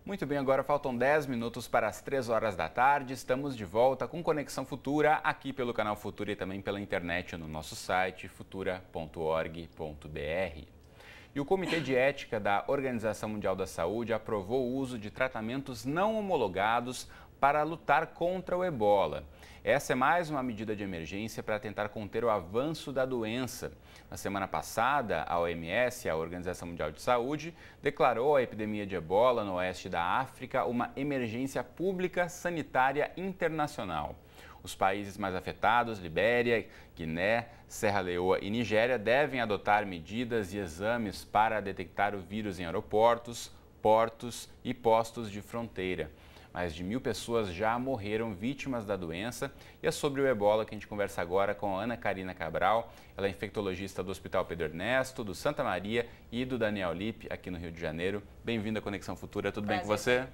Muito bem, agora faltam 10 minutos para as 3 horas da tarde. Estamos de volta com Conexão Futura, aqui pelo canal Futura e também pela internet no nosso site futura.org.br. E o Comitê de Ética da Organização Mundial da Saúde aprovou o uso de tratamentos não homologados para lutar contra o ebola. Essa é mais uma medida de emergência para tentar conter o avanço da doença. Na semana passada, a OMS, a Organização Mundial de Saúde, declarou a epidemia de ebola no oeste da África uma emergência pública sanitária internacional. Os países mais afetados, Libéria, Guiné, Serra Leoa e Nigéria, devem adotar medidas e exames para detectar o vírus em aeroportos, portos e postos de fronteira. Mais de 1.000 pessoas já morreram vítimas da doença. E é sobre o ebola que a gente conversa agora com a Ana Karina Cabral. Ela é infectologista do Hospital Pedro Ernesto, do Santa Maria e do Daniel Lippe, aqui no Rio de Janeiro. Bem-vinda à Conexão Futura, tudo bem com você?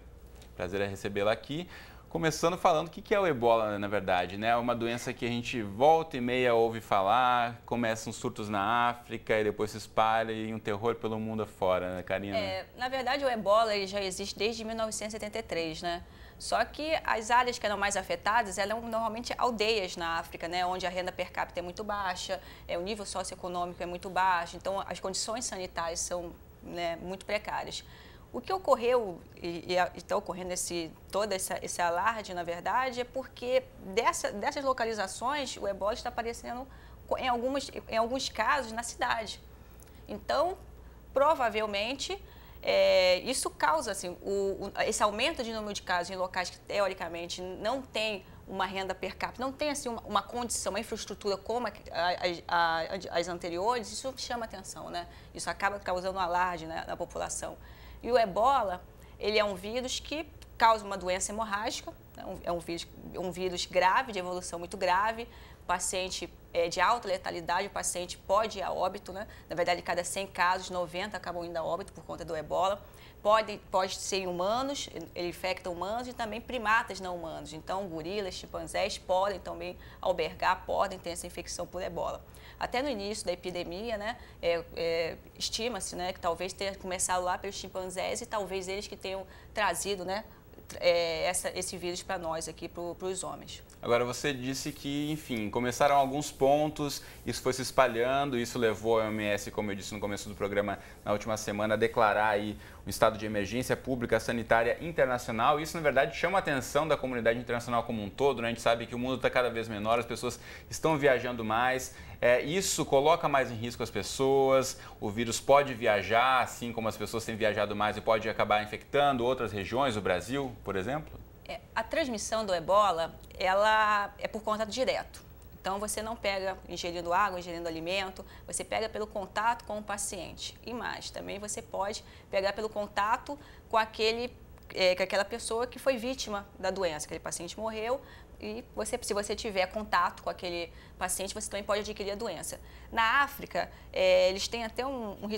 Prazer é recebê-la aqui. Começando falando o que é o ebola, na verdade, né? É uma doença que a gente volta e meia ouve falar, começam surtos na África e depois se espalha e um terror pelo mundo afora, né, Karina? Na verdade, o ebola ele já existe desde 1973, né? Só que as áreas que eram mais afetadas eram normalmente aldeias na África, né? Onde a renda per capita é muito baixa, o nível socioeconômico é muito baixo, então as condições sanitárias são, né, muito precárias. O que ocorreu e está ocorrendo todo esse alarde, na verdade, é porque dessas localizações o ebola está aparecendo em alguns casos na cidade. Então, provavelmente, isso causa assim, esse aumento de número de casos em locais que, teoricamente, não tem uma renda per capita, não tem assim, uma condição, uma infraestrutura como as anteriores, isso chama atenção, né? Isso acaba causando um alarde, né, na população. E o ebola, ele é um vírus que causa uma doença hemorrágica, é um vírus grave, de evolução muito grave, o paciente é de alta letalidade, o paciente pode ir a óbito, né? Na verdade, de cada 100 casos, 90 acabam indo a óbito por conta do ebola. Pode ser em humanos, ele infecta humanos e também primatas não humanos. Então, gorilas, chimpanzés podem também albergar, podem ter essa infecção por ebola. Até no início da epidemia, né, estima-se, né, que talvez tenha começado lá pelos chimpanzés e talvez eles que tenham trazido, né, esse vírus para nós aqui, para os homens. Agora, você disse que, enfim, começaram alguns pontos, isso foi se espalhando, isso levou a OMS, como eu disse no começo do programa, na última semana, a declarar aí um estado de emergência pública sanitária internacional. Isso, na verdade, chama a atenção da comunidade internacional como um todo, né? A gente sabe que o mundo está cada vez menor, as pessoas estão viajando mais, isso coloca mais em risco as pessoas, o vírus pode viajar, assim como as pessoas têm viajado mais e pode acabar infectando outras regiões, o Brasil, por exemplo? A transmissão do ebola, ela é por contato direto. Então, você não pega ingerindo água, ingerindo alimento, você pega pelo contato com o paciente. E mais, também você pode pegar pelo contato com aquela pessoa que foi vítima da doença. Aquele paciente morreu e se você tiver contato com aquele paciente, você também pode adquirir a doença. Na África, eles têm até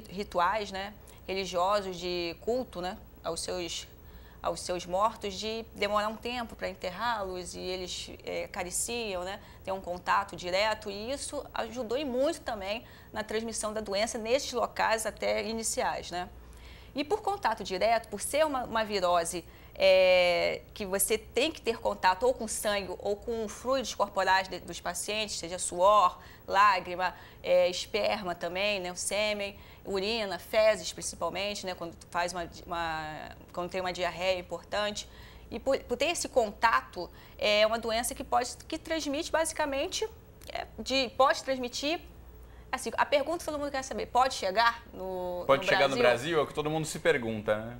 rituais, né, religiosos de culto, né, aos seus mortos, de demorar um tempo para enterrá-los e eles acariciam, né, tem um contato direto e isso ajudou e muito também na transmissão da doença nesses locais até iniciais, né? E por contato direto, por ser uma virose que você tem que ter contato ou com sangue ou com fluidos corporais dos pacientes, seja suor, lágrima, esperma também, né, o sêmen, urina, fezes principalmente, né, quando quando tem uma diarreia importante. E por ter esse contato, é uma doença que transmite basicamente, pode transmitir. Assim, a pergunta que todo mundo quer saber, pode chegar no Pode chegar Brasil? no Brasil? É o que todo mundo se pergunta, né?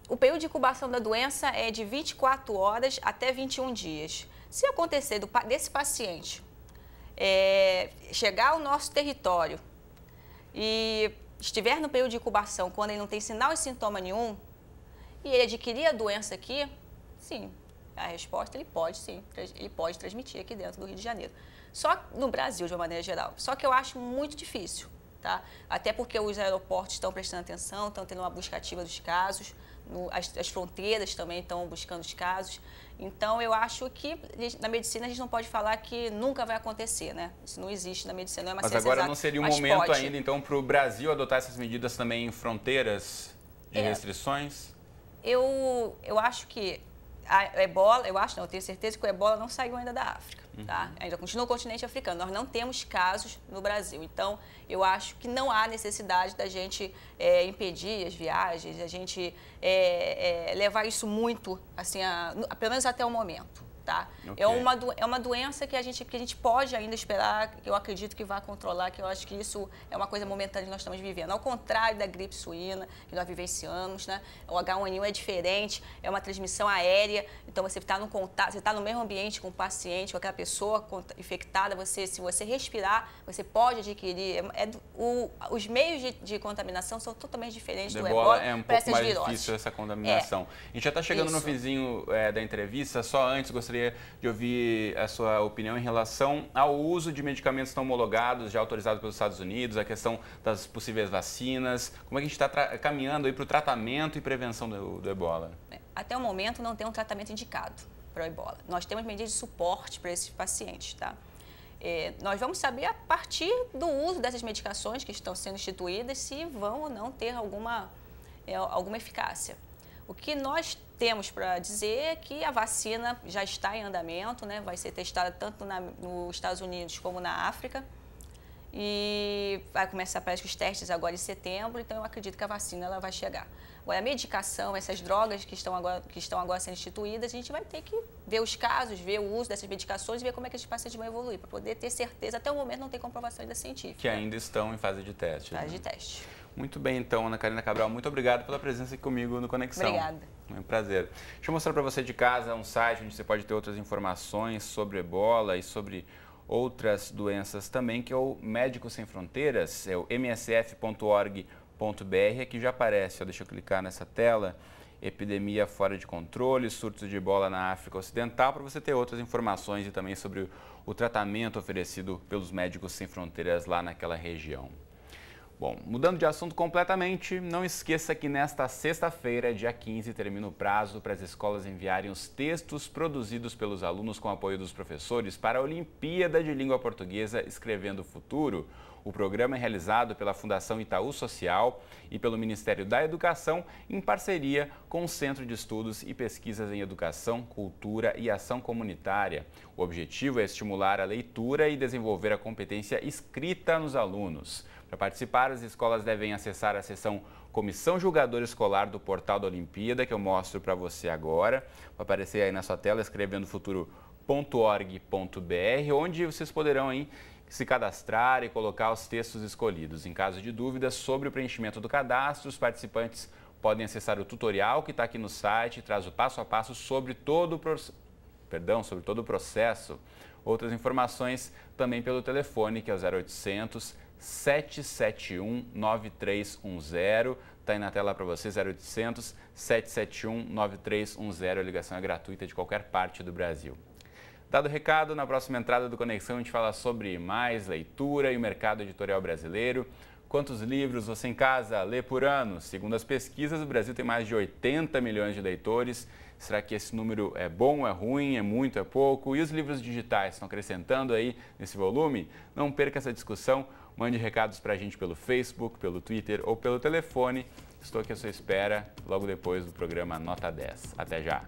O período de incubação da doença é de 24 horas até 21 dias. Se acontecer desse paciente chegar ao nosso território e estiver no período de incubação, quando ele não tem sinal e sintoma nenhum, e ele adquirir a doença aqui, sim, a resposta ele pode transmitir aqui dentro do Rio de Janeiro. Só no Brasil, de uma maneira geral. Só que eu acho muito difícil, tá? Até porque os aeroportos estão prestando atenção, estão tendo uma busca ativa dos casos, As fronteiras também estão buscando os casos. Então, eu acho que na medicina a gente não pode falar que nunca vai acontecer, né? Isso não existe na medicina, não é uma ciência exata. Mas agora não seria um momento pode. ainda, então, para o Brasil adotar essas medidas também em fronteiras de restrições? Eu acho que a ebola, eu tenho certeza que o ebola não saiu ainda da África, tá? Ainda continua no continente africano. Nós não temos casos no Brasil. Então, eu acho que não há necessidade da gente impedir as viagens, a gente levar isso muito, assim, pelo menos até o momento. Tá? Okay. É uma doença que a gente pode ainda esperar, eu acredito que vai controlar, que eu acho que isso é uma coisa momentânea que nós estamos vivendo. Ao contrário da gripe suína, que nós vivenciamos, né? O H1N1 é diferente, é uma transmissão aérea, então você está no contato, você está no mesmo ambiente com o paciente, com aquela pessoa infectada, se você respirar, você pode adquirir. Os meios de contaminação são totalmente diferentes do ebola. É um pouco mais difícil essa contaminação. A gente já está chegando no finzinho da entrevista, só antes gostaria de ouvir a sua opinião em relação ao uso de medicamentos não homologados, já autorizados pelos Estados Unidos, a questão das possíveis vacinas. Como é que a gente está caminhando aí para o tratamento e prevenção do ebola? Até o momento não tem um tratamento indicado para o ebola. Nós temos medidas de suporte para esses pacientes, tá? Nós vamos saber a partir do uso dessas medicações que estão sendo instituídas se vão ou não ter alguma eficácia. O que nós temos para dizer é que a vacina já está em andamento, né? Vai ser testada tanto nos Estados Unidos como na África. E vai começar, parece que os testes agora em setembro, então eu acredito que a vacina ela vai chegar. Agora, a medicação, essas drogas que estão agora sendo instituídas, a gente vai ter que ver os casos, ver o uso dessas medicações e ver como é que esses pacientes vão evoluir, para poder ter certeza. Até o momento não tem comprovação ainda científica. Que ainda estão em fase de teste. Fase de teste. Muito bem, então, Ana Karina Cabral, muito obrigado pela presença aqui comigo no Conexão. Obrigada. É um prazer. Deixa eu mostrar para você de casa um site onde você pode ter outras informações sobre ebola e sobre outras doenças também, que é o Médicos Sem Fronteiras, é o msf.org.br, aqui já aparece, deixa eu clicar nessa tela, epidemia fora de controle, surtos de ebola na África Ocidental, para você ter outras informações e também sobre o tratamento oferecido pelos Médicos Sem Fronteiras lá naquela região. Bom, mudando de assunto completamente, não esqueça que nesta sexta-feira, dia 15, termina o prazo para as escolas enviarem os textos produzidos pelos alunos com apoio dos professores para a Olimpíada de Língua Portuguesa Escrevendo o Futuro. O programa é realizado pela Fundação Itaú Social e pelo Ministério da Educação, em parceria com o Centro de Estudos e Pesquisas em Educação, Cultura e Ação Comunitária. O objetivo é estimular a leitura e desenvolver a competência escrita nos alunos. Para participar, as escolas devem acessar a seção Comissão Julgadora Escolar do portal da Olimpíada, que eu mostro para você agora. Vai aparecer aí na sua tela, escrevendofuturo.org.br, onde vocês poderão aí se cadastrar e colocar os textos escolhidos. Em caso de dúvidas sobre o preenchimento do cadastro, os participantes podem acessar o tutorial que está aqui no site, traz o passo a passo sobre todo o processo. Outras informações também pelo telefone, que é o 0800 771 9310. Está aí na tela para você, 0800 771 9310. A ligação é gratuita de qualquer parte do Brasil. Dado o recado, na próxima entrada do Conexão a gente fala sobre mais leitura e o mercado editorial brasileiro. Quantos livros você em casa lê por ano? Segundo as pesquisas, o Brasil tem mais de 80 milhões de leitores. Será que esse número é bom, é ruim, é muito, é pouco? E os livros digitais estão acrescentando aí nesse volume? Não perca essa discussão. Mande recados para a gente pelo Facebook, pelo Twitter ou pelo telefone. Estou aqui à sua espera logo depois do programa Nota 10. Até já!